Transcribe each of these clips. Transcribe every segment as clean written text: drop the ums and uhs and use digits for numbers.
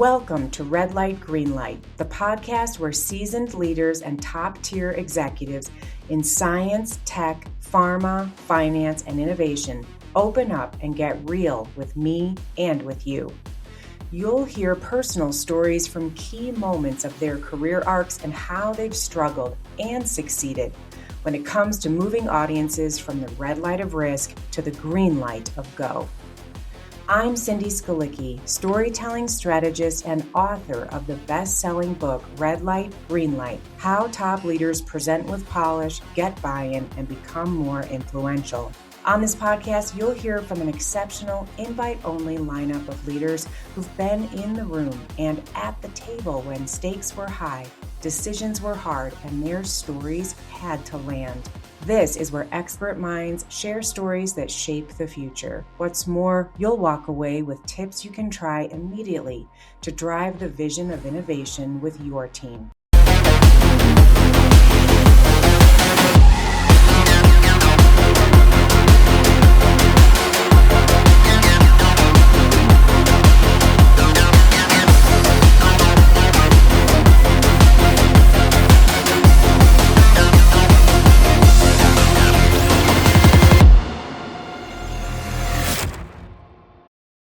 Welcome to Red Light, Green Light, the podcast where seasoned leaders and top-tier executives in science, tech, pharma, finance, and innovation open up and get real with me and with you. You'll hear personal stories from key moments of their career arcs and how they've struggled and succeeded when it comes to moving audiences from the red light of risk to the green light of go. I'm Cindy Skalicky, storytelling strategist and author of the best-selling book, Red Light, Green Light, How Top Leaders Present with Polish, Get Buy-in, and Become More Influential. On this podcast, you'll hear from an exceptional invite-only lineup of leaders who've been in the room and at the table when stakes were high, decisions were hard, and their stories had to land. This is where expert minds share stories that shape the future. What's more, you'll walk away with tips you can try immediately to drive the vision of innovation with your team.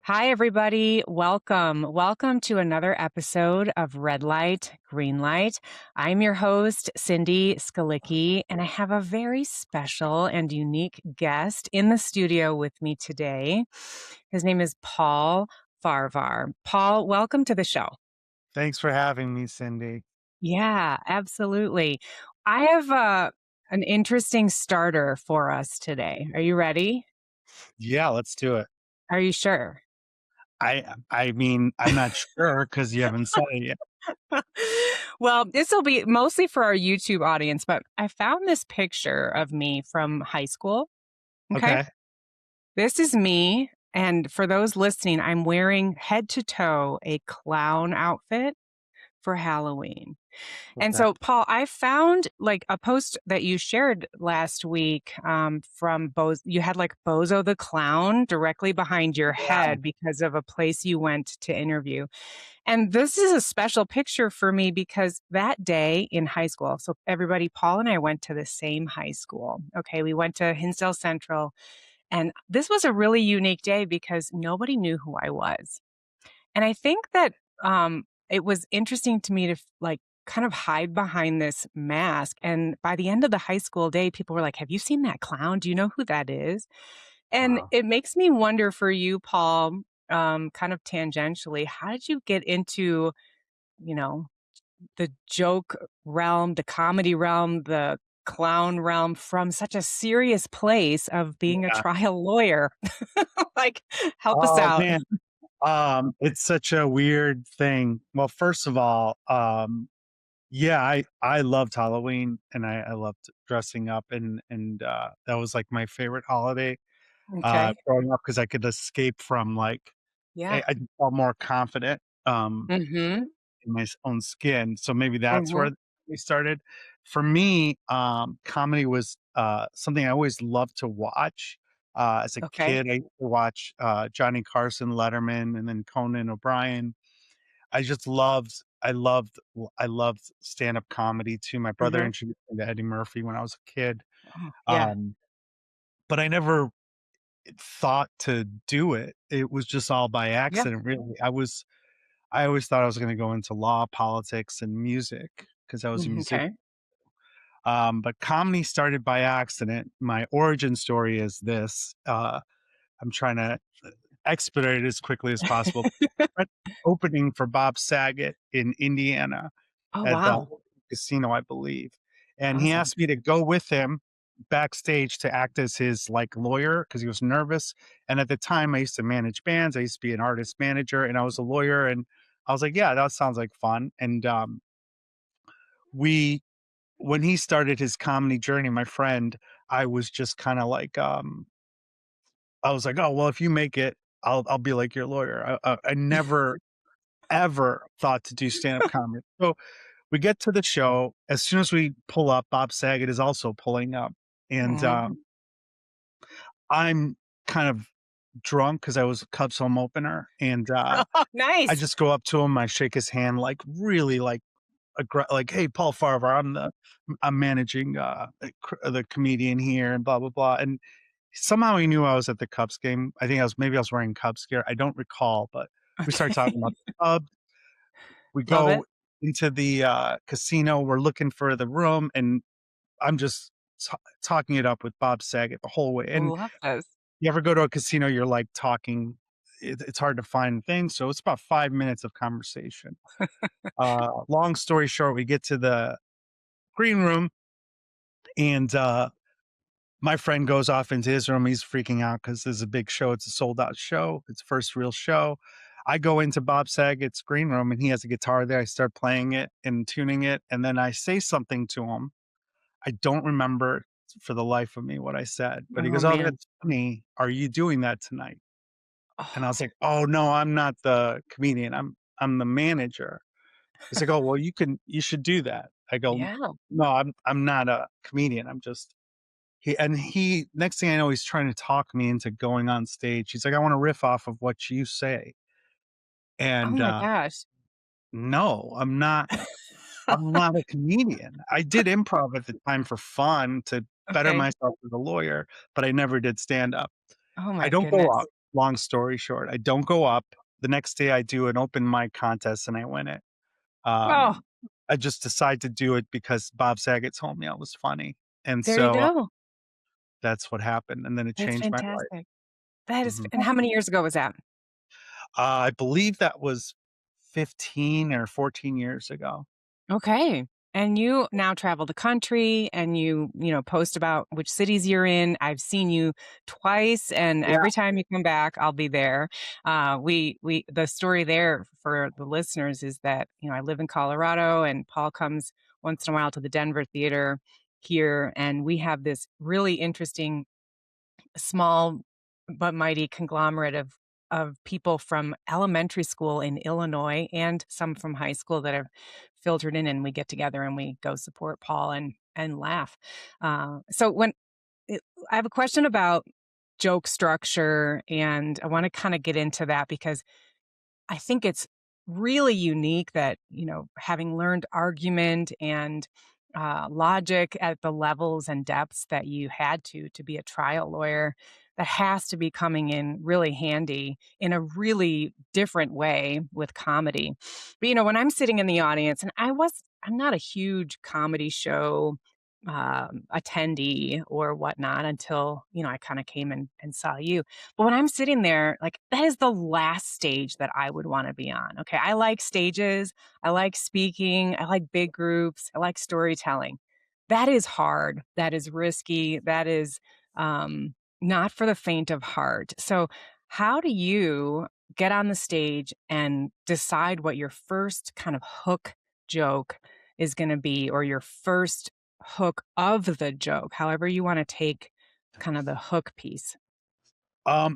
Hi, everybody. Welcome. Welcome to another episode of Red Light, Green Light. I'm your host, Cindy Skalicky, and I have a very special and unique guest in the studio with me today. His name is Paul Farahvar. Paul, welcome to the show. Thanks for having me, Cindy. Yeah, absolutely. I have an interesting starter for us today. Are you ready? Yeah, let's do it. Are you sure? I mean, I'm not sure because you haven't said it yet. Well, this will be mostly for our YouTube audience, but I found this picture of me from high school. Okay. This is me. And for those listening, I'm wearing head to toe a clown outfit for Halloween. And so, Paul, I found like a post that you shared last week from you had like Bozo the Clown directly behind your head because of a place you went to interview. And this is a special picture for me because that day in high school, so everybody, Paul and I went to the same high school. Okay, we went to Hinsdale Central. And this was a really unique day because nobody knew who I was. And I think that it was interesting to me to like kind of hide behind this mask. And by the end of the high school day, people were like, have you seen that clown? Do you know who that is? And it makes me wonder for you, Paul, kind of tangentially, how did you get into, the joke realm, the comedy realm, the clown realm from such a serious place of being a trial lawyer? Like, help us out. Man. It's such a weird thing. Well, first of all, I loved Halloween and I loved dressing up and that was like my favorite holiday growing up because I could escape from I felt more confident in my own skin. So maybe that's where we started. For me, comedy was something I always loved to watch. As a kid, I used to watch Johnny Carson, Letterman, and then Conan O'Brien. I loved stand-up comedy too. My brother introduced me to Eddie Murphy when I was a kid. But I never thought to do it. It was just all by accident, really. I always thought I was going to go into law, politics, and music because I was a musician. But comedy started by accident. My origin story is this. I'm trying to expedite it as quickly as possible. Opening for Bob Saget in Indiana at the casino, I believe. And he asked me to go with him backstage to act as his lawyer because he was nervous. And at the time I used to manage bands. I used to be an artist manager and I was a lawyer. And I was like, yeah, that sounds like fun. And when he started his comedy journey, my friend, I was just kind of I was like, oh, well, if you make it, I'll be like your lawyer. I never, ever thought to do stand-up comedy. So we get to the show. As soon as we pull up, Bob Saget is also pulling up. And I'm kind of drunk because I was a Cubs home opener, and Oh, I nice. just go up to him, I shake his hand, like, really, like, like, "Hey, Paul Farahvar, I'm managing, the comedian here and blah, blah, blah," and somehow he knew I was at the Cubs game. I think maybe I was wearing Cubs gear. I don't recall, but we started talking about Okay. the Cubs. We Love it. go into the, casino, we're looking for the room, and I'm just talking it up with Bob Saget the whole way, and Love this. you ever go to a casino, you're, like, talking it's hard to find things, so it's about 5 minutes of conversation. Long story short, we get to the green room, and, my friend goes off into his room. He's freaking out because there's a big show. It's a sold out show. It's first real show. I go into Bob Saget's green room and he has a guitar there. I start playing it and tuning it. And then I say something to him. I don't remember for the life of me what I said, but he Oh, goes, "Oh, man. that's funny. Are you doing that tonight?" And I Oh, was like, "Oh no, I'm not the comedian. I'm the manager." He's like, "Oh, well, you should do that." I go, yeah. "No, I'm not a comedian. I'm just." He next thing I know, he's trying to talk me into going on stage. He's like, "I wanna riff off of what you say." Oh And, my gosh. no, I'm not a comedian. I did improv at the time for fun to better Okay. myself as a lawyer, but I never did stand up. Oh I my don't go up. goodness. Long story short, I don't go up. The next day I do an open mic contest and I win it. Oh, Um, I just decide to do it because Bob Saget told me I was funny. And there you so, go. that's what happened, and then it That's changed my life. fantastic. That is Mhm. and how many years ago was that? I believe that was 15 or 14 years ago. Okay. And you now travel the country and you post about which cities you're in. I've seen you twice and Yeah. every time you come back, I'll be there. We the story there for the listeners is that, I live in Colorado and Paul comes once in a while to the Denver theater here and we have this really interesting small but mighty conglomerate of people from elementary school in Illinois and some from high school that have filtered in, and we get together and we go support Paul and laugh. So when I have a question about joke structure, and I want to kind of get into that because I think it's really unique that, having learned argument and logic at the levels and depths that you had to be a trial lawyer, that has to be coming in really handy in a really different way with comedy. But, when I'm sitting in the audience, and I'm not a huge comedy show attendee or whatnot until, I kind of came and saw you. But when I'm sitting there, like, that is the last stage that I would wanna be on, okay? I like stages, I like speaking, I like big groups, I like storytelling. That is hard, that is risky, that is, not for the faint of heart. So, how do you get on the stage and decide what your first kind of hook joke is gonna be, or your first hook of the joke, however you wanna take kind of the hook piece?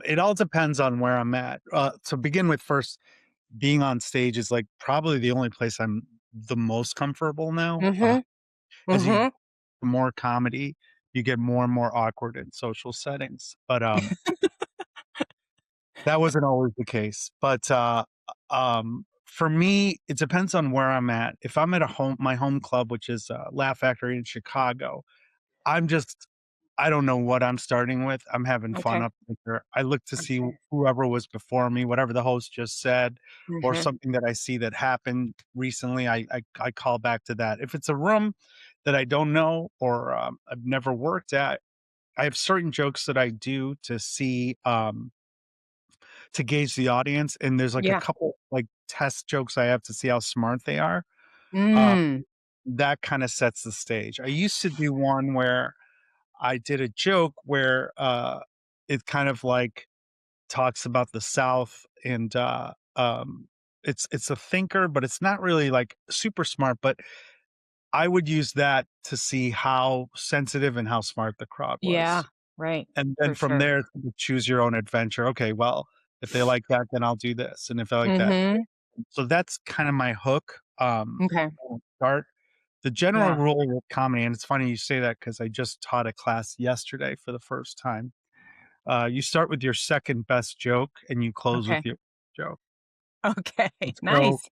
It all depends on where I'm at. To begin with, first, being on stage is, like, probably the only place I'm the most comfortable now. Mhm, As you mhm. more comedy, you get more and more awkward in social settings, but, that wasn't always the case. But, for me, it depends on where I'm at. If I'm at my home club, which is, Laugh Factory in Chicago, I'm just I don't know what I'm starting with. I'm having fun Okay, up there. I look to see okay. whoever was before me, whatever the host just said, or Mhm. something that I see that happened recently, I call back to that. If it's a room that I don't know or, I've never worked at, I have certain jokes that I do to see, to gauge the audience, and there's, like, a Yeah. couple, like, test jokes I have to see how smart they are. Uh, Mm. that kinda sets the stage. I used to do one where I did a joke where, it kind of, like, talks about the South and, it's a thinker, but it's not really, like, super smart, but I would use that to see how sensitive and how smart the crowd Yeah, was. right, And for then from sure. there, you choose your own adventure. Okay, well, if they like that, then I'll do this, and if I like that Mhm. so that's kinda my hook, Okay. start. The general Yeah. rule with comedy, and it's funny you say that because I just taught a class yesterday for the first time. you start with your second best joke and you close with Okay. your joke. Okay. So Nice.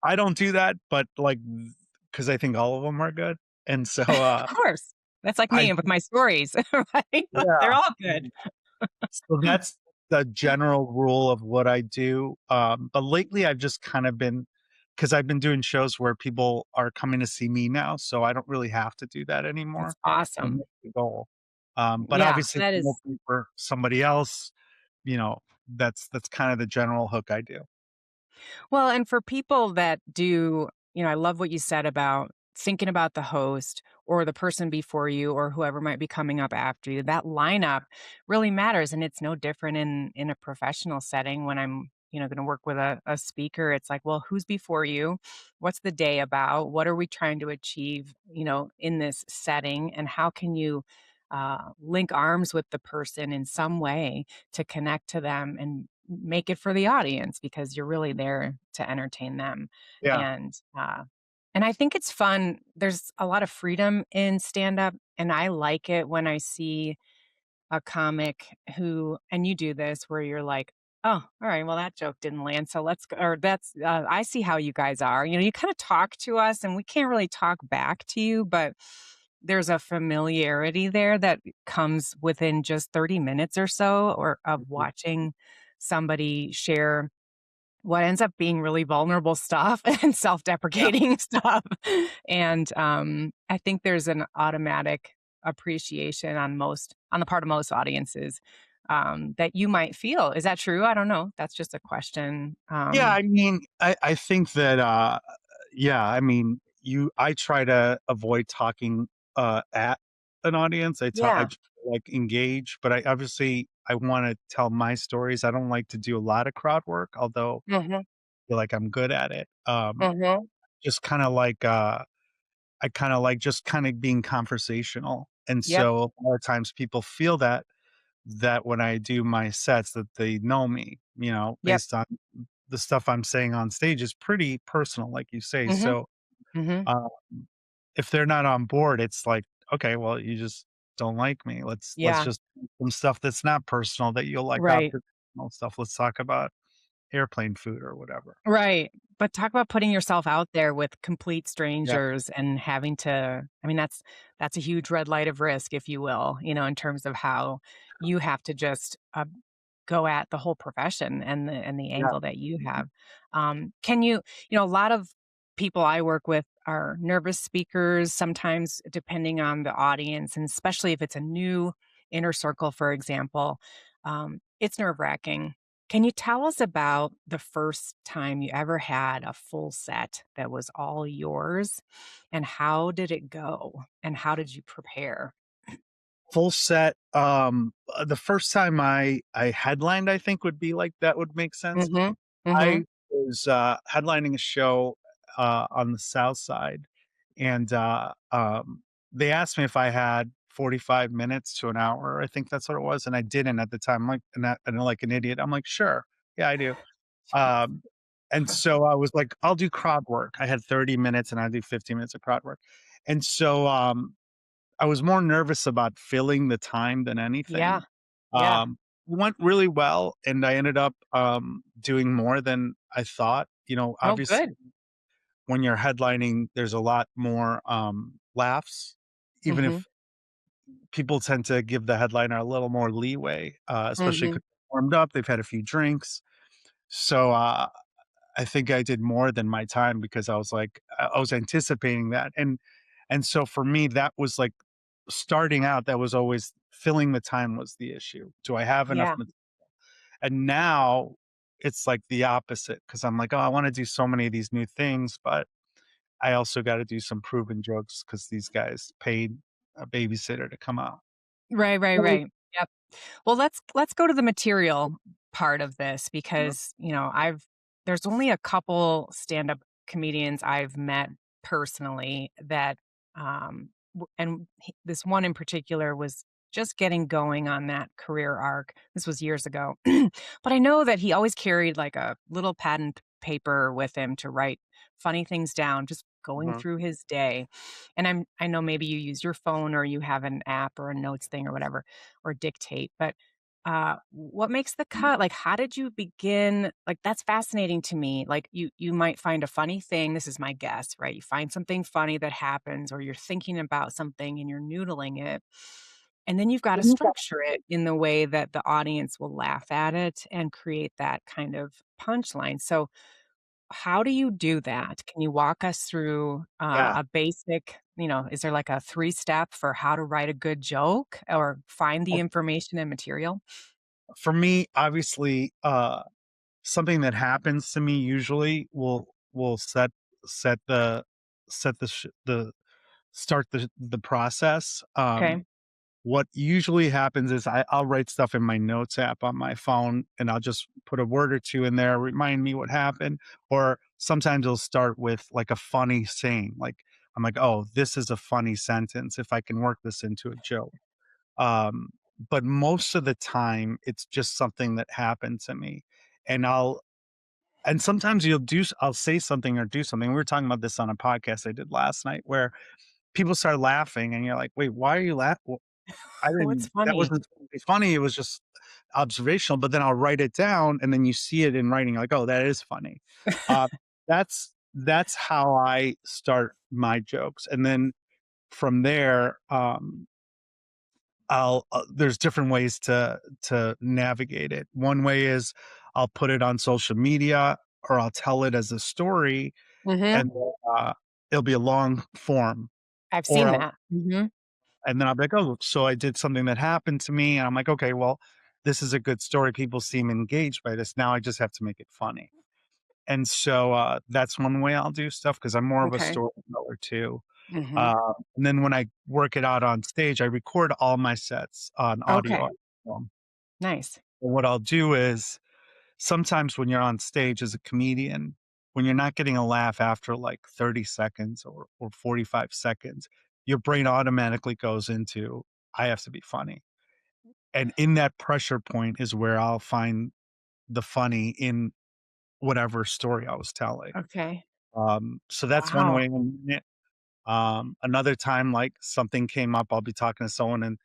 I don't do that, but like, because I think all of them are good. And so Of course. That's like I me with my stories, right? They're yeah. all good. So that's the general rule of what I do. But lately I've just kind of been because I've been doing shows where people are coming to see me now, so I don't really have to do that That's anymore. And awesome. that's the goal. But Yeah, obviously, if that I'm is. opening for somebody else, you know, that's kind of the general hook I do. Well, and for people that do, I love what you said about thinking about the host or the person before you or whoever might be coming up after you. That lineup really matters. And it's no different in a professional setting when I'm, going to work with a speaker. It's like, well, who's before you? What's the day about? What are we trying to achieve, in this setting? And how can you link arms with the person in some way to connect to them and make it for the audience because you're really there to entertain them. Yeah. And I think it's fun. There's a lot of freedom in stand up, and I like it when I see a comic who, and you do this where you're like, oh, all right, well, that joke didn't land. So let's go, or that's, I see how you guys are. You kind of talk to us and we can't really talk back to you, but there's a familiarity there that comes within just 30 minutes or so or of Mhm. watching somebody share what ends up being really vulnerable stuff and Yeah. self-deprecating stuff. And I think there's an automatic appreciation on the part of most audiences that you might feel. Is that true? I don't know. That's just a question. Yeah, I mean, I think that, yeah, I mean, I try to avoid talking, at an audience. I Yeah. try to, like, engage, but I obviously, I wanna tell my stories. I don't like to do a lot of crowd work, although Hmm. I feel like I'm good at it. Hmm. Just kinda like, I kinda like just kinda being conversational, and Yep. so a lot of times people feel that when I do my sets that they know me, Yep. based on the stuff I'm saying on stage is pretty personal, like you say. Hmm. So, Hmm. um, if they're not on board, it's like, okay, well, you just don't like me. Let's Yeah. just do some stuff that's not personal that you'll like Right. after personal stuff. Let's talk about airplane food or whatever. Right. But talk about putting yourself out there with complete Yeah, strangers and having to, I mean, that's a huge red light of risk, if you will, in terms of how you have to just go at the whole profession and the yeah. angle that you have. Can you, a lot of people I work with are nervous speakers, sometimes depending on the audience, and especially if it's a new inner circle, for example, it's nerve wracking. Can you tell us about the first time you ever had a full set that was all yours, and how did it go? And how did you prepare? Full set. The first time I headlined, I think would be like that would make sense. Mhm. I Mhm. was, headlining a show, on the South Side, and, they asked me if I had 45 minutes to an hour, I think that's what it was, and I didn't at the time, I'm like and like an idiot, I'm like, "Sure, yeah, I do." Um, and so I was like, "I'll do crowd work." I had 30 minutes, and I do 15 minutes of crowd work, and so, I was more nervous about filling the time than Yeah. anything. Yeah. Went really well, and I ended up, doing more than I thought. Oh, Obviously, good. when you're headlining, there's a lot more, laughs, even Mhm. if people tend to give the headliner a little more leeway, especially Mhm. 'cause they're warmed up, they've had a few drinks. So, I think I did more than my time because I was like I was anticipating that, and so for me, that was like starting out, that was always filling the time was the issue. Do I have enough Yeah. and now it's like the opposite because 'cause I'm like, "Oh, I wanna do so many of these new things, but I also gotta do some proven jokes because these guys paid a babysitter to come out." Right, right, So, right. Yep. Well, let's go to the material part of this uh, because, I've there's only a couple stand-up comedians I've met personally that this one in particular was just getting going on that career arc. This was years ago. But I know that he always carried like a little pad and paper with him to write funny things down, just going uh-huh. through his day. And I know maybe you use your phone or you have an app or a notes thing or whatever or dictate, but what makes the cut? Like, how did you begin? Like, that's fascinating to me. Like, you might find a funny thing. This is my guess, right? You find something funny that happens, or you're thinking about something and you're noodling it, and then you've got to structure it in the way that the audience will laugh at it and create that kind of punchline. So, how do you do that? Can you walk us through Yeah. a basic? Is there like a 3 step for how to write a good joke or find the information and material? For me, obviously, something that happens to me usually will set the the start the process. Okay. What usually happens is I'll write stuff in my notes app on my phone, and I'll just put a word or two in there, remind me what happened. Or sometimes it'll start with like a funny saying. Like I'm like, oh, this is a funny sentence. If I can work this into a joke. Um, but most of the time, it's just something that happened to me, and sometimes I'll say something or do something. We were talking about this on a podcast I did last night, where people start laughing, and you're like, "Wait, why are you laughing?" I What's didn't that funny? wasn't supposed to be funny, it was just observational, but then I'll write it down, and then you see it in writing, like, "Oh, that is funny." Uh, that's how I start my jokes, and then from there, there's different ways to navigate it. One way is I'll put it on social media, or I'll tell it as a story, Mhm. and it'll be a long form, I've or seen I'll that. Mhm. and then I'll be like, "Oh, so I did something that happened to me," and I'm like, "Okay, well, this is a good story. People seem engaged by this. Now I just have to make it funny." And so, that's one way I'll do stuff because 'cause I'm more of a Okay. storyteller too. Mhm. And then when I work it out on stage, I record all my sets on audio. Okay. Nice. And what I'll do is sometimes when you're on stage as a comedian, when you're not getting a laugh after like 30 seconds or 45 seconds, your brain automatically goes into, I have to be funny. And in that pressure point is where I'll find the funny in whatever story I was telling. Okay. So that's one Wow. way. Another time, like something came up, I'll be talking to someone, and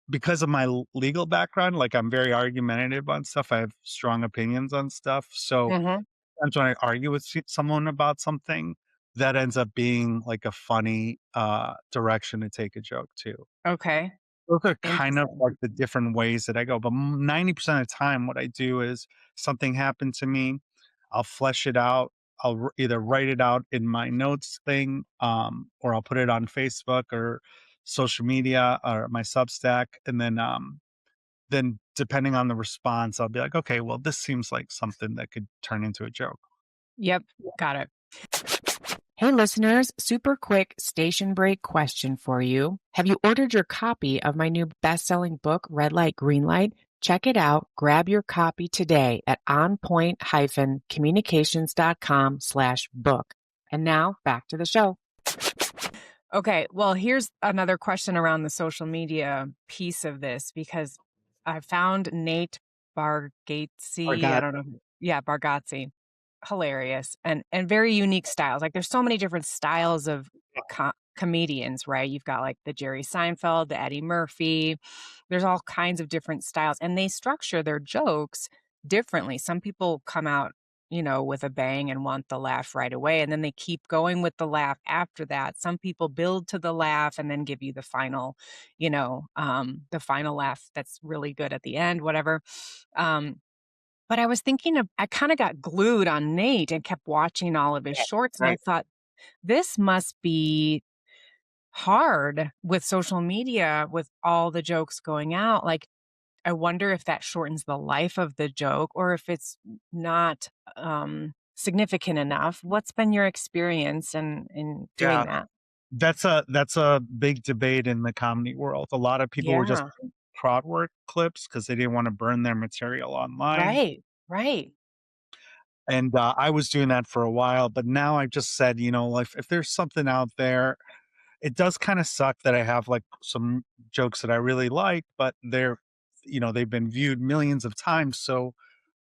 because of my legal background, like I'm very argumentative on stuff. I have strong opinions on stuff. So Mhm. sometimes when I argue with someone about something, that ends up being like a funny direction to take a joke too. Okay. Those are kind of Interesting. like the different ways that I go, but 90% of the time, what I do is something happened to me, I'll flesh it out. Either write it out in my notes thing, or I'll put it on Facebook or social media or my Substack, and then depending on the response, I'll be like, okay, well, this seems like something that could turn into a joke. Yep. Got it. Hey, listeners, super quick station break question for you. Have you ordered your copy of my new best selling book, Red Light, Green Light? Check it out. Grab your copy today at onpoint-communications.com/book. And now back to the show. Okay, well, here's another question around the social media piece of this because I found Nate I Bargatze. I got don't know. Yeah, Bargatze. Hilarious and very unique styles. Like there's so many different styles of comedians, right? You've got like the Jerry Seinfeld, the Eddie Murphy. There's all kinds of different styles and they structure their jokes differently. Some people come out with a bang and want the laugh right away. And then they keep going with the laugh after that. Some people build to the laugh and then give you the final laugh that's really good at the end, whatever. But I was thinking I kind of got glued on Nate and kept watching all of his shorts. And I right. thought, this must be hard with social media with all the jokes going out. Like, I wonder if that shortens the life of the joke or if it's not significant enough. What's been your experience in doing Yeah, that? that's a big debate in the comedy world. A lot of people were just Yeah. crowd work clips because they didn't want to burn their material online. Right. Right. And I was doing that for a while, but now I've just said, like if there's something out there, it does kind of suck that I have like some jokes that I really like, but they've been viewed millions of times. So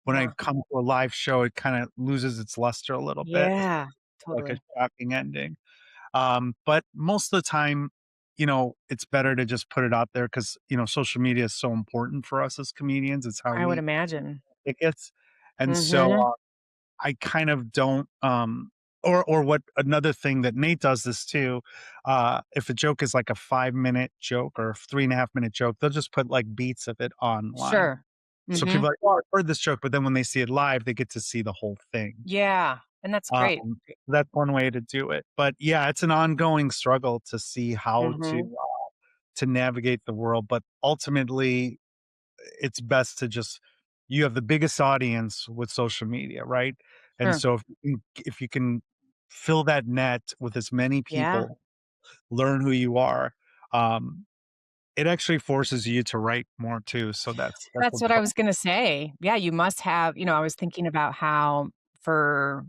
when I Yeah. come to a live show, it kind of loses its luster a little bit. It's Yeah. like a Totally. shocking ending. But most of the time, it's better to just put it out there because, social media is so important for us as comedians. It's how I would we imagine. it gets. And so Mhm. I kind of don't, or what another thing that Nate does this too, if a joke is like a 5-minute joke or a 3.5-minute joke, they'll just put like beats of it online. Sure. So people Mhm. are like, "Oh, I've heard this joke," but then when they see it live, they get to see the whole thing. Yeah, and that's great. Um, that's one way to do it. But yeah, it's an ongoing struggle to see how Mhm. to navigate the world. But ultimately, it's best to just you have the biggest audience with social media, right? And Sure. so if you can fill that net with as many Yeah. people, learn who you are, um, it actually forces you to write more too. So that's a That's what I was gonna say. Yeah, you must have I was thinking about how for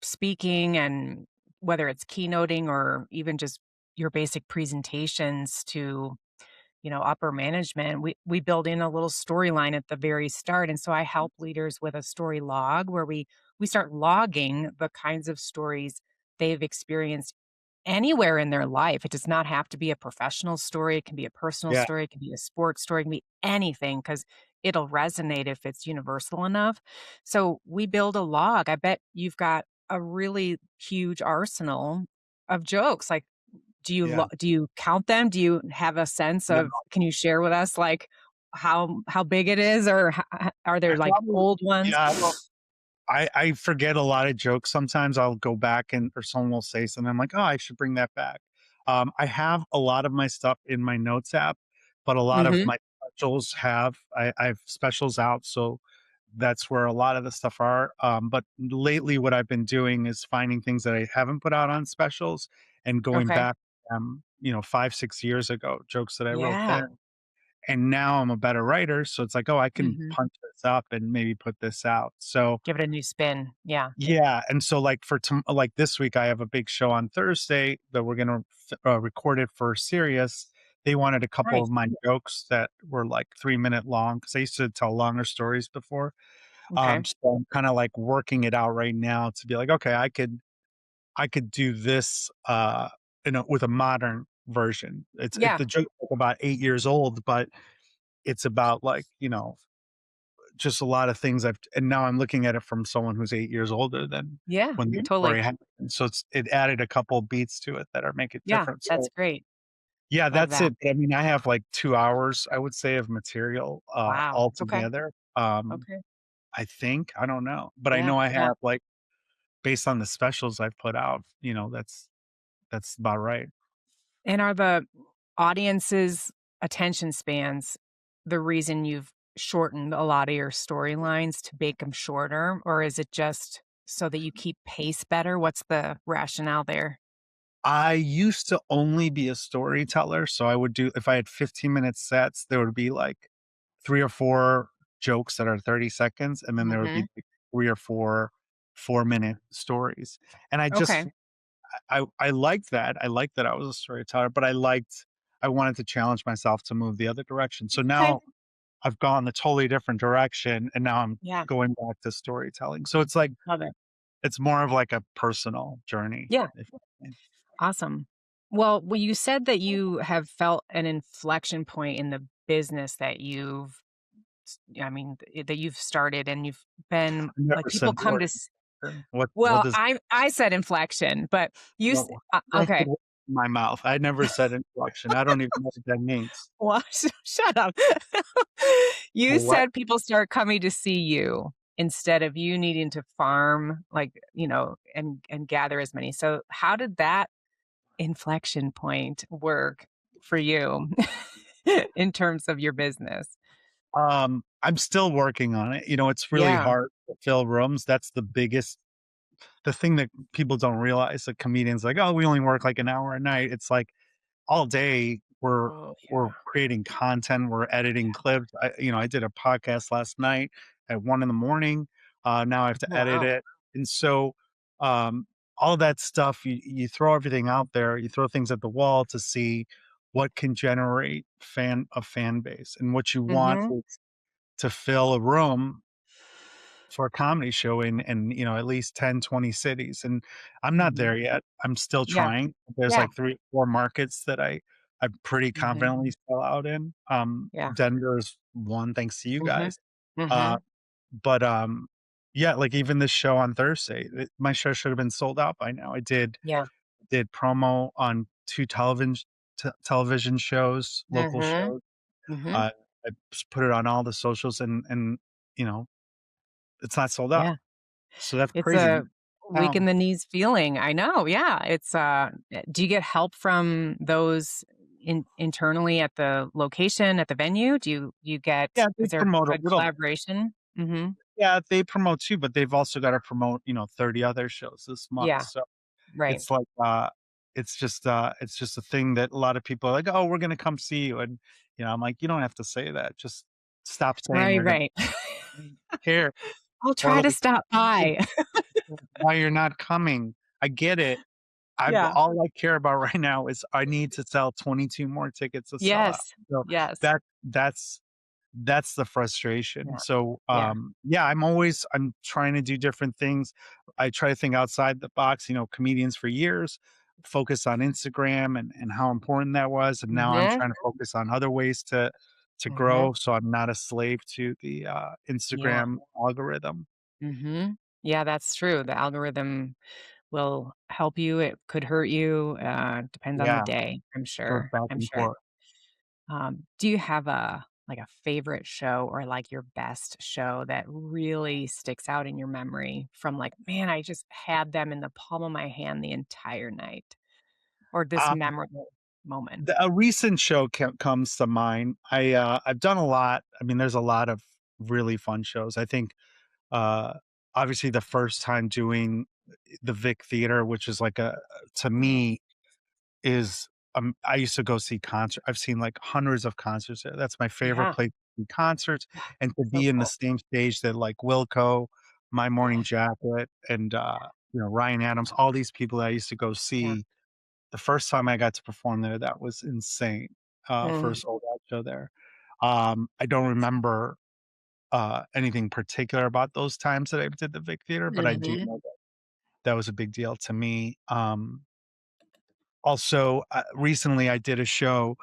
speaking and whether it's keynoting or even just your basic presentations to, upper management, we build in a little storyline at the very start. And so I help leaders with a story log where we start logging the kinds of stories they've experienced anywhere in their life. It does not have to be a professional story. It can be a personal yeah, story. It can be a sports story. It can be anything because it'll resonate if it's universal enough. So we build a log. I bet you've got a really huge arsenal of jokes. Like, yeah. do you count them? Do you have a sense No, of? Can you share with us like how big it is, or are there I like probably old ones? yeah, I forget a lot of jokes sometimes. I'll go back and or someone will say something, I'm like, "Oh, I should bring that back." I have a lot of my stuff in my notes app, but a lot of Hmm. my specials I have specials out, so that's where a lot of the stuff are. But lately what I've been doing is finding things that I haven't put out on specials and going Okay. back, 5, 6 years ago, jokes that I wrote Yeah. then. And now I'm a better writer, so it's like, "Oh, I can Hmm. punch this up and maybe put this out." So Give it a new spin. Yeah. yeah, and so, like, like, this week, I have a big show on Thursday that we're gonna record it for Sirius. They wanted a couple Nice. of my jokes that were, like, 3-minute long because I used to tell longer stories before. Okay. So I'm kinda, like, working it out right now to be like, "Okay, I could do this, with a modern version." It's Yeah. the joke's, like, about 8 years old, but it's about, like, just a lot of things and now I'm looking at it from someone who's 8 years older than Yeah. when the Totally. story happened, so it added a couple beats to it that are make it Yeah. different, That's so great. yeah, Love that's that. it, I mean, I have, like, 2 hours, I would say, of material, Wow. Okay. altogether, Okay. I think, I don't know, but I Yeah. know I Yeah. have, like based on the specials I've put out, that's about right. And are the audience's attention spans the reason you've shortened a lot of your storylines to make them shorter, or is it just so that you keep pace better? What's the rationale there? I used to only be a storyteller, so I would do if I had 15-minute sets, there would be, like, 3 or 4 jokes that are 30 seconds, and then there would be, Mhm. like, 3 or 4 4-minute stories, and Okay. I liked that, I liked that I was a storyteller, but I wanted to challenge myself to move the other direction, so Okay. now I've gone the totally different direction, and now I'm Yeah. going back to storytelling, so it's like Love it. it's more of like a personal journey, Yeah. if Awesome. Well, you said that you have felt an inflection point in the business that that you've started and you've been I never like people said the come word to what well, does I said inflection, but what I put okay. words in my mouth. I never said inflection. I don't even know what that means. Well, shut up. A You what? said people start coming to see you instead of you needing to farm, like, and gather as many. So how did that inflection point work for you in terms of your business? I'm still working on it. It's really Yeah. hard to fill rooms. That's the thing that people don't realize that comedians like, "Oh, we only work like an hour a night." It's like all day Oh, we're yeah. creating content, we're editing clips. I did a podcast last night at 1 in the morning. Now I have to edit Wow. it. And so um all that stuff, you throw everything out there, you throw things at the wall to see what can generate a fan base. And what you want Mhm. is to fill a room for a comedy show in, at least 10, 20 cities, and I'm not Mhm. there yet. I'm still Yeah. trying. There's, Yeah. like, 3 or 4 markets that I pretty Mhm. confidently sell out in. Yeah. Denver is one, thanks to you Mhm. guys. Uh, Mhm. but, yeah, like, even this show on Thursday, my show should have been sold out by now. I Yeah. did promo on 2 television shows, local Mhm. shows. Mhm. Uh, I just put it on all the socials and, you know, it's not sold out. Yeah. So that's It's crazy. a weak in Town. the knees feeling. I know. Yeah. Do you get help from those internally at the location, at the venue? Do you get, Yeah, they is there promote a good little. collaboration? Mhm. Yeah, they promote too, but they've also gotta promote, 30 other shows this month. Yeah. So Right. it's like, it's just a thing that a lot of people are like, "Oh, we're gonna come see you." And, I'm like, "You don't have to say that. Just stop saying Right, you're gonna right. care." I'll Or try to like, stop by. "Why you're not coming. I get it. I've Yeah. all I care about right now is I need to sell 22 more tickets to sell out." Yes. So Yes. that's the frustration. Yeah. So, Yeah. yeah, I'm trying to do different things. I try to think outside the box. Comedians for years focus on Instagram and how important that was, and now I'm Mhm. trying to focus on other ways to Mhm. grow, so I'm not a slave to the Yeah. Instagram algorithm. Mhm. Yeah, that's true. The algorithm will help you, it could hurt you, depends on the Yeah, day, goes back I'm and sure. forth. Do you have a favorite show or, like, your best show that really sticks out in your memory from, like, "Man, I just had them in the palm of my hand the entire night," or this Um, memorable moment? a recent show comes to mind. I've done a lot. I mean, there's a lot of really fun shows. I think Uh, obviously the first time doing the Vic Theater, which is like to me is, I used to go see concert. I've seen like hundreds of concerts there. That's my favorite Yeah. place to see concerts, Yeah. and to So be in the cool. same stage that like Wilco, My Morning Yeah. Jacket, and, Ryan Adams, all these people that I used to go Yeah. see. The first time I got to perform there, that was insane, for a Mhm. sold out show there. I don't remember anything particular about those times that I did the Vic Theater, but I do Mhm. know that that was a big deal to me. Also, recently I did a show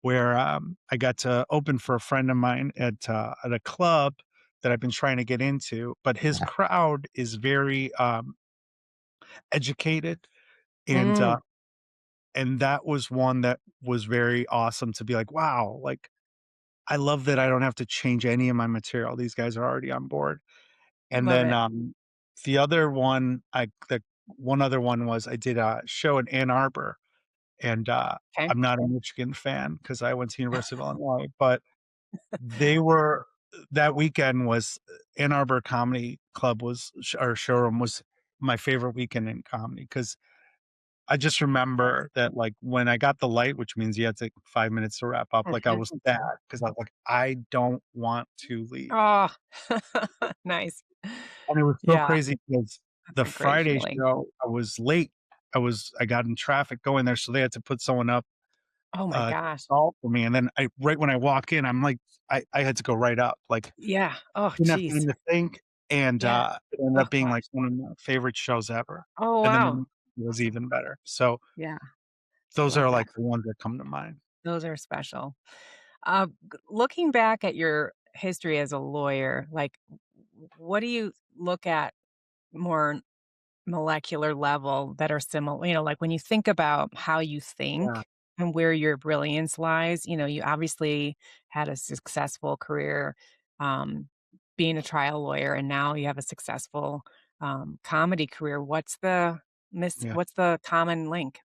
where, I got to open for a friend of mine at a club that I've been trying to get into, but his crowd is very, educated, and, Mm. that was one that was very awesome to be like, "Wow," like, I love that I don't have to change any of my material. These guys are already on board. And Love then, it. the one other one was I did a show in Ann Arbor, and, Okay. I'm not a Michigan fan because I went to University of Illinois, but they were that weekend was Ann Arbor Comedy Club was or showroom was my favorite weekend in comedy because I just remember that, like, when I got the light, which means you had to 5 minutes to wrap up, like, I Mhm. was sad because I was like, "I don't want to leave." Oh, nice. And it was so Yeah, crazy because that's the a great Friday feeling. show, I was late. I got in traffic going there, so they had to put someone up, Oh my gosh. stall for me, and then right when I walk in, I'm like, I had to go right up, like, Yeah. Oh, didn't have geez. time to think, and, Yeah. it ended Oh up being, like, gosh. one of my favorite shows ever, Oh, and then wow. the was even better. So, Yeah, I those love are, that. like, the ones that come to mind. Those are special. Looking back at your history as a lawyer, like, what do you look at more molecular level that are similar, like when you think about how you Yeah, think and where your brilliance lies, you obviously had a successful career um, being a trial lawyer, and now you have a successful comedy career. yeah. What's the common link?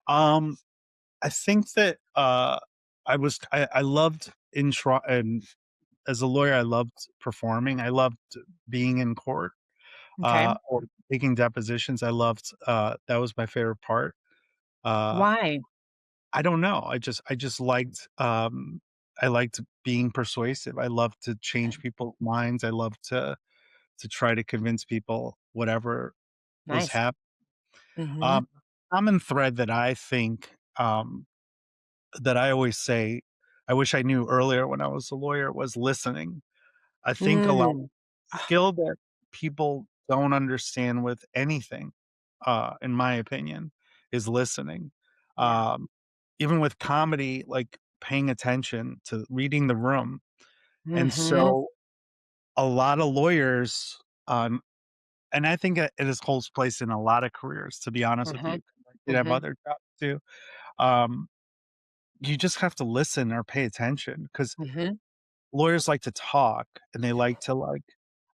Um, I think that, I loved and as a lawyer, I loved performing. I loved being in court, Okay. or taking depositions. That was my favorite part. Uh, Why? I don't know. I just I liked being persuasive. I love to Okay. change people's minds. I love to try to convince people whatever was Nice. happening. Mm-hmm. Um, common thread that I think, that I always say, I wish I knew earlier when I was a lawyer was listening. I think a lot Mm. Ah, skill that people don't understand with anything, in my opinion, is listening. yeah. Um, Even with comedy, like paying attention to reading the room. And Mhm, so a lot of lawyers, um, and I think it holds place in a lot of careers, to be honest with mhm, you. I did have mhm, other jobs too. Um, you just have to listen or pay attention because mhm, lawyers like to talk and they like to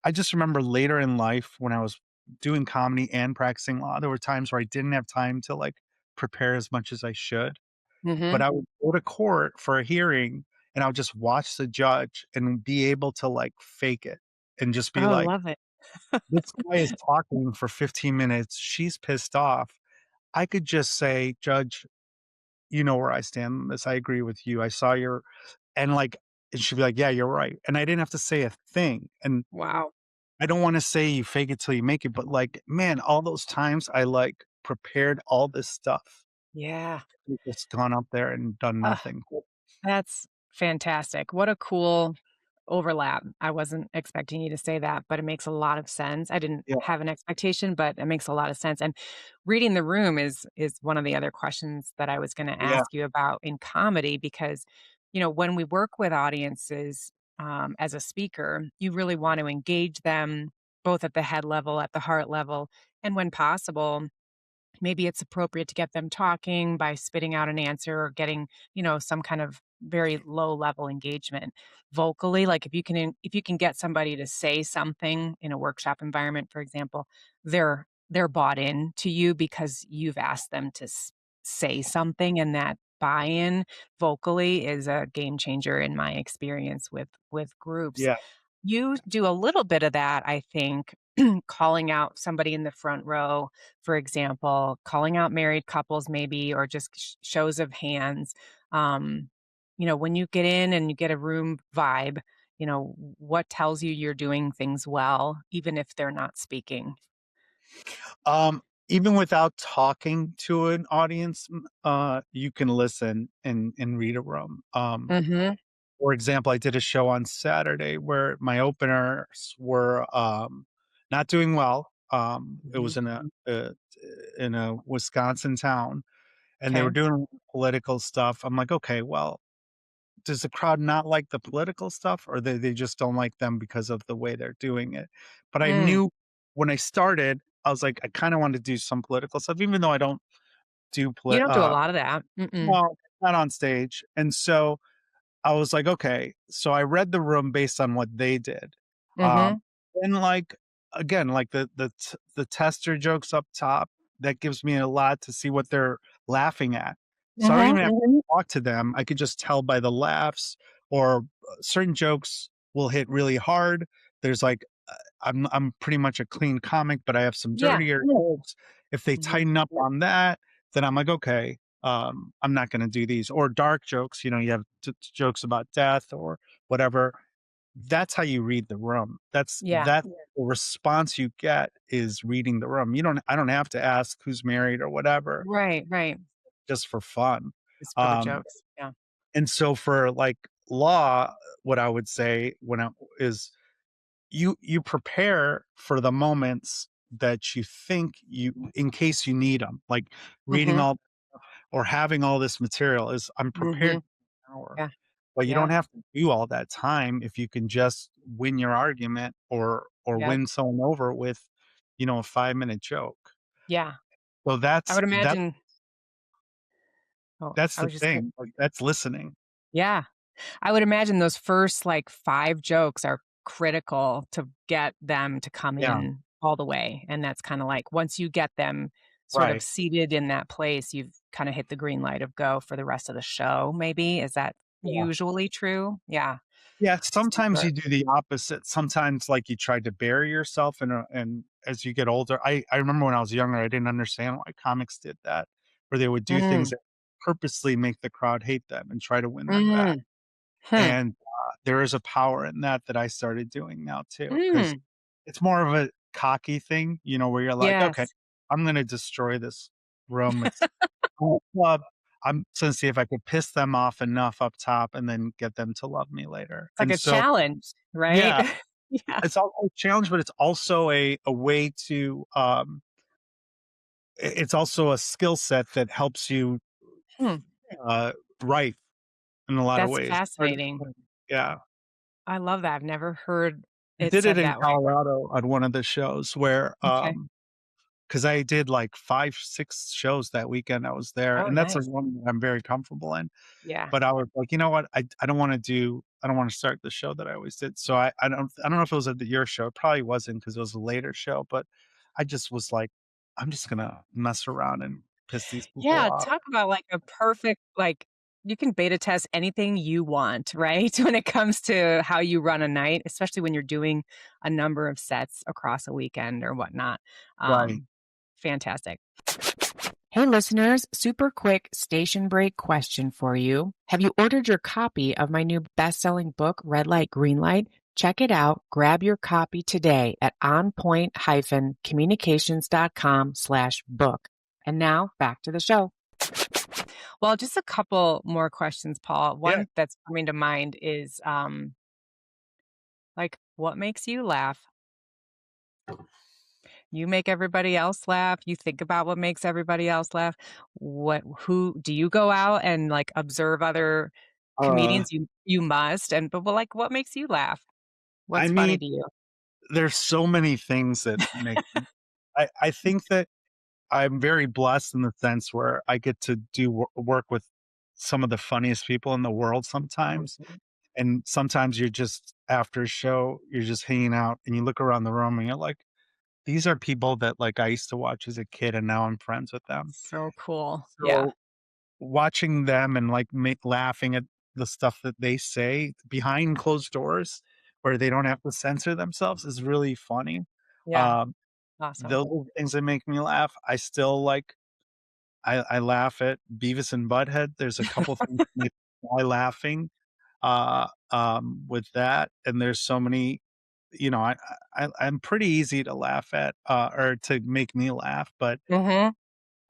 I just remember later in life when I was doing comedy and practicing law, there were times where I didn't have time to prepare as much as I should. But mhm. I would go to court for a hearing and I would just watch the judge and be able to fake it and just Oh, be I like, love it. this guy is talking for 15 minutes. She's pissed off. I could just say, Judge, you know where I stand on this. I agree with you. I saw your and and she'd be like, "Yeah, you're right." And I didn't have to say a thing. And Wow. I don't wanna say you fake it till you make it, but, man, all those times I, prepared all this stuff, Yeah. and just gone up there and done Ugh, nothing. that's fantastic. What a cool overlap. I wasn't expecting you to say that, but it makes a lot of sense. I didn't Yeah, have an expectation, but it makes a lot of sense. And reading the room is one of the other questions that I was going to yeah, ask you about in comedy because, when we work with audiences as a speaker, you really want to engage them both at the head level, at the heart level, and when possible, maybe it's appropriate to get them talking by spitting out an answer or getting, some kind of very low level engagement vocally. Like if you can get somebody to say something in a workshop environment, for example, they're bought in to you because you've asked them to say something, and that buy-in vocally is a game changer in my experience with groups. yeah. You do a little bit of that, I think, calling out somebody in the front row, for example, calling out married couples maybe, or just shows of hands. Um, when you get in and you get a room vibe, what tells you you're doing things well, even if they're not speaking? Even without talking to an audience, you can listen and read a room. Mhm. For example, I did a show on Saturday where my openers were, not doing well. It Mhm. was in a Wisconsin town, and they were Okay. doing political stuff. I'm like, "Okay, well, does the crowd not like the political stuff, or they just don't like them because of the way they're doing it?" But I Mm. knew when I started, I was like, I kinda wanted to do some political stuff, even though I don't do You don't do a lot of that. Mm-mm. no, not on stage, and so I was like, "Okay." So I read the room based on what they did. Um, Mhm. and, again, the tester jokes up top, that gives me a lot to see what they're laughing at. So I don't Mhm. even have to talk to them. I could just tell by the laughs or, certain jokes will hit really hard. There's, I'm pretty much a clean comic, but I have some Yeah. dirtier jokes. If they Mhm. tighten up on that, then I'm like, "Okay, I'm not gonna do these." Or dark jokes, you have jokes about death or whatever. That's how you read the room. Yeah. That's the response you get is reading the room. I don't have to ask who's married or whatever, Right, right. just for fun. Just for the Um, jokes. Yeah. and so for, law, what I would say when I is you prepare for the moments that you think you in case you need them, like reading Mhm. all or having all this material is I'm prepared Mhm. for an hour. Yeah. But you don't Yeah. have to do all that time if you can just win your argument or Yep. win someone over with, a 5-minute joke. Yeah. So I would imagine I that's the was just gonna thing, that's listening. yeah. I would imagine those first, like, 5 jokes are critical to get them to come Yeah, in all the way, and that's kinda like once you get them sort of right. seated in that place, you've kinda hit the green light of go for the rest of the show, maybe? Is that Yeah. usually true? Yeah. Yeah, sometimes Super. you do the opposite. Sometimes, you try to bury yourself and as you get older I remember when I was younger, I didn't understand why comics did that, where they would do things Mm. that purposely make the crowd hate them and try to win them back. Mm. Hmm. And, there is a power in that I started doing now too, because Mm. it's more of a cocky thing, where you're like, "Okay, Yes. I'm gonna destroy this room. It's a club. I'm gonna see if I could piss them off enough up top and then get them to love me later." It's like And a so challenge, right? yeah. Yeah. it's all a challenge, but it's also a way to, it's also a skill set that helps you, Hmm. uh, write in a lot of That's ways. fascinating. Yeah. I love that. I've never heard I it did it said in that way. Colorado on one of the shows where, Okay. because I did like 5, 6 shows that weekend I was there, Oh, and that's a nice. one that I'm very comfortable in. Yeah. But I was like, "You know what? I don't wanna start the show that I always did." So I don't know if it was at your show. It probably wasn't because it was a later show, but I just was like, "I'm just gonna mess around and piss these people Yeah, off." talk about like a perfect like you can beta test anything you want, right? When it comes to how you run a night, especially when you're doing a number of sets across a weekend or whatnot. Right. Um, Fantastic. Hey, listeners, super quick station break question for you. Have you ordered your copy of my new best selling book, Red Light, Green Light? Check it out. Grab your copy today at onpoint-communications.com/book. And now back to the show. Well, just a couple more questions, Paul. Yeah. One that's coming to mind is like, what makes you laugh? You make everybody else laugh. You think about what makes everybody else laugh. Who do you go out and like observe other Uh, comedians? You must. And but well, like what makes you laugh? I What's funny mean, to you? there's so many things that make I think that I'm very blessed in the sense where I get to do work with some of the funniest people in the world sometimes. Mhm. And sometimes you're just after a show, you're just hanging out and you look around the room and you're like, these are people that like I used to watch as a kid and now I'm friends with them. So cool. Yeah. So watching them and like laughing at the stuff that they say behind closed doors where they don't have to censor themselves is really funny. Yeah. Um, Awesome. those are the things that make me laugh. I still like I laugh at Beavis and Butthead. There's a couple things that make me die laughing, with that, and there's so many, I'm pretty easy to laugh at, or to make me laugh, but Mhm.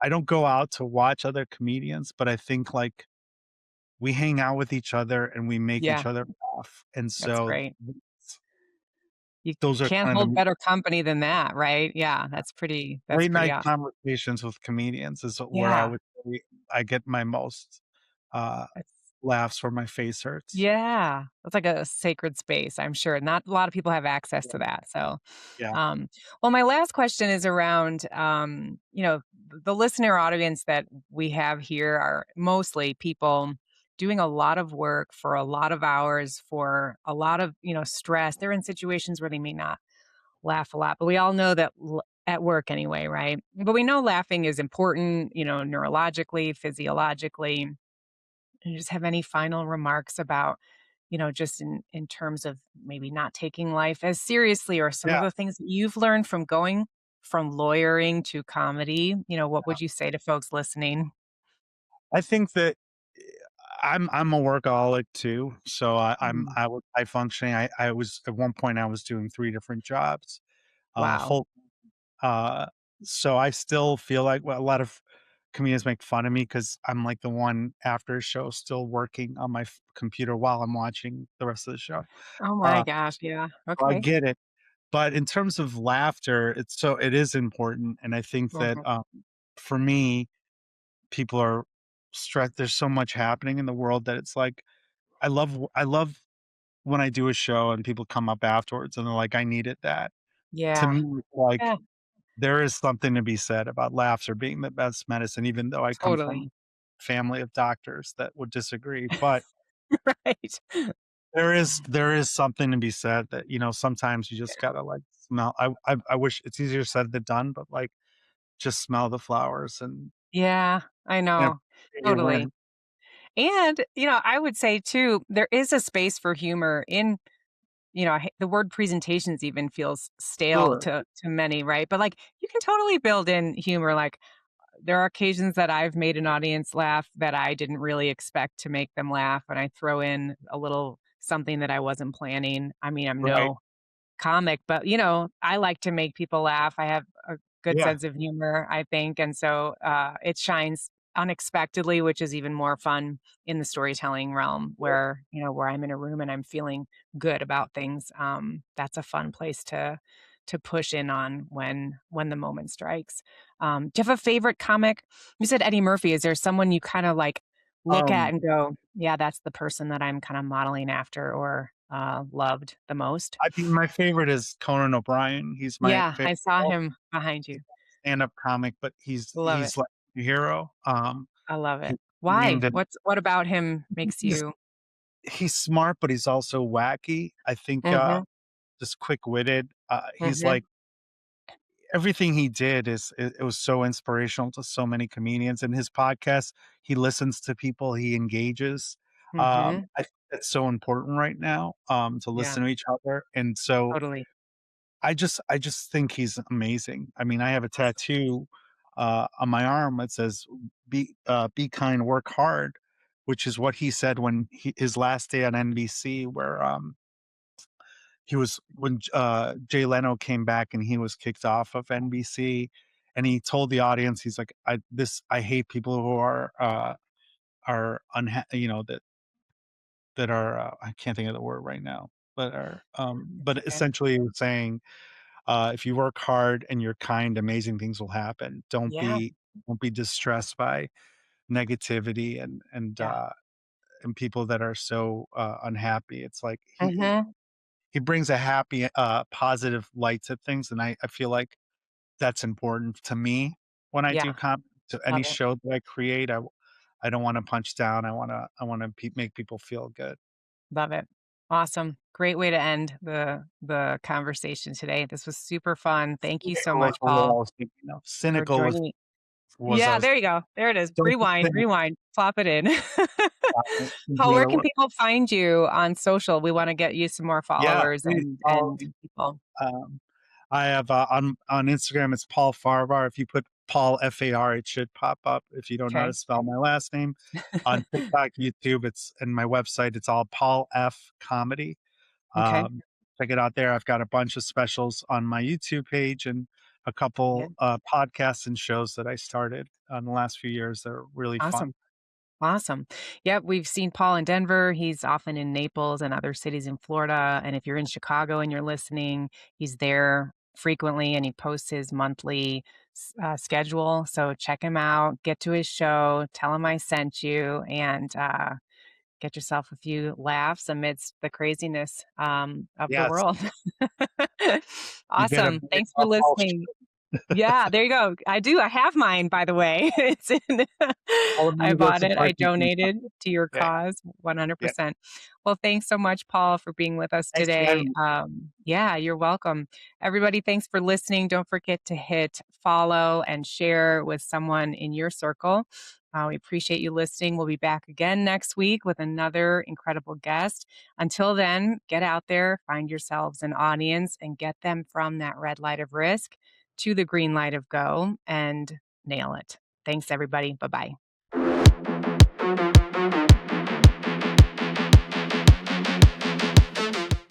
I don't go out to watch other comedians, but I think, like, we hang out with each other and we make Yeah. each other laugh, and That's so great. You those are can't kind of hold the better company than that, right? Yeah, that's late pretty night awesome. conversations with comedians is where I Yeah. would say I get my most, uh, That's laughs where my face hurts. yeah. It's like a sacred space, I'm sure. Not a lot of people have access to that. So Yeah. well, my last question is around, the listener audience that we have here are mostly people doing a lot of work for a lot of hours for a lot of, stress. They're in situations where they may not laugh a lot, but we all know that at work anyway, right? But we know laughing is important, neurologically, physiologically. And you just have any final remarks about, just in terms of maybe not taking life as seriously or some Yeah. of the things that you've learned from going from lawyering to comedy, what would you say to folks listening? I think that I'm a workaholic too, so Mm. I was high functioning. I was at one point I was doing 3 different jobs, Wow. full uh, so I still feel like well, a lot of comedians make fun of me because 'cause I'm like the one after a show still working on my computer while I'm watching the rest of the show. Oh my Uh, gosh, yeah. so I Okay. get it, but in terms of laughter, it is important, and I think that, Mhm. for me, people are stressed. There's so much happening in the world that it's like I love when I do a show and people come up afterwards and they're like, "I needed that." To Yeah. me, it's like, Yeah, there is something to be said about laughter being the best medicine, even though I come from totally. a family of doctors that would disagree, but Right. there is something to be said that, sometimes you just gotta, like, smell I wish it's easier said than done, but, like, just smell the flowers Yeah, I and know. you Totally. win. And, I would say too, there is a space for humor in the word presentations even feels stale Sure. to many, right? But like you can totally build in humor. Like there are occasions that I've made an audience laugh that I didn't really expect to make them laugh, and I throw in a little something that I wasn't planning. I mean, I'm Right. no comic, but I like to make people laugh. I have a good Yeah. sense of humor, I think, and so it shines unexpectedly, which is even more fun in the storytelling realm where, where I'm in a room and I'm feeling good about things. That's a fun place to push in on when the moment strikes. Do you have a favorite comic? You said Eddie Murphy. Is there someone you kind of like look at Um, and go, yeah, that's the person that I'm kind of modeling after or loved the most? I think my favorite is Conan O'Brien. He's my Yeah, favorite I saw him behind you. stand-up comic, but Love it. he's like a hero. I love He it. Why? named it. What about him makes He's you he's smart, but he's also wacky. I think, Mhm, just quick-witted. He's mhm, like everything he did it was so inspirational to so many comedians. In his podcast, he listens to people, he engages. mhm. I think that's so important right now, to Yeah, listen to each other, and so totally. I just think he's amazing. I mean, I have a Awesome. tattoo, on my arm that says, be kind, work hard," which is what he said when his last day on NBC, where, he was when Jay Leno came back and he was kicked off of NBC, and he told the audience, he's like, I hate people who are that are, I can't think of the word right now, It's but okay. essentially he was saying, if you work hard and you're kind, amazing things will happen. Yeah, Don't be distressed by negativity yeah. and people that are so, unhappy. It's like Mhm. he brings a happy, positive light to things, and I feel like that's important to me when I Yeah, do to any love it, show that I create. I don't wanna punch down. I wanna make people feel good. love it. Awesome. Great way to end the conversation today. This was super fun. Thank you so Cynical is much, the word I Paul, was thinking of. for Cynical joining me. was I Yeah, was there you go. There it is. don't be Rewind, cynical rewind, plop it in. about it. Is Paul, the where other can word. people find you on social? We wanna get you some more Yeah, followers please and follow. people. Um, I have, on Instagram, it's Paul Farahvar. If you put Paul FAR, it should pop up if you don't know how to Okay. spell my last name. On TikTok, YouTube, and my website, it's all Paul F Comedy. Okay. Check it out there. I've got a bunch of specials on my YouTube page and a Yeah. couple, podcasts and shows that I started in the last few years that are really fun. Awesome. Awesome. Yep, we've seen Paul in Denver. He's often in Naples and other cities in Florida. And if you're in Chicago and you're listening, he's there frequently and he posts his monthly schedule. So check him out, get to his show, tell him I sent you, and get yourself a few laughs amidst the craziness of the Yes, world. you get a Awesome. big Thanks for Paul listening. Yeah, there you go. I do. I have mine, by the way. It's in all of I you go bought it. I support people. donated to your Yeah, cause yeah. 100%. Well, thanks so much, Paul, for being with us Thanks for today. having me. Yeah, you're welcome. Everybody, thanks for listening. Don't forget to hit follow and share with someone in your circle. We appreciate you listening. We'll be back again next week with another incredible guest. Until then, get out there, find yourselves an audience, and get them from that red light of risk to the green light of go and nail it. Thanks, everybody. Bye bye.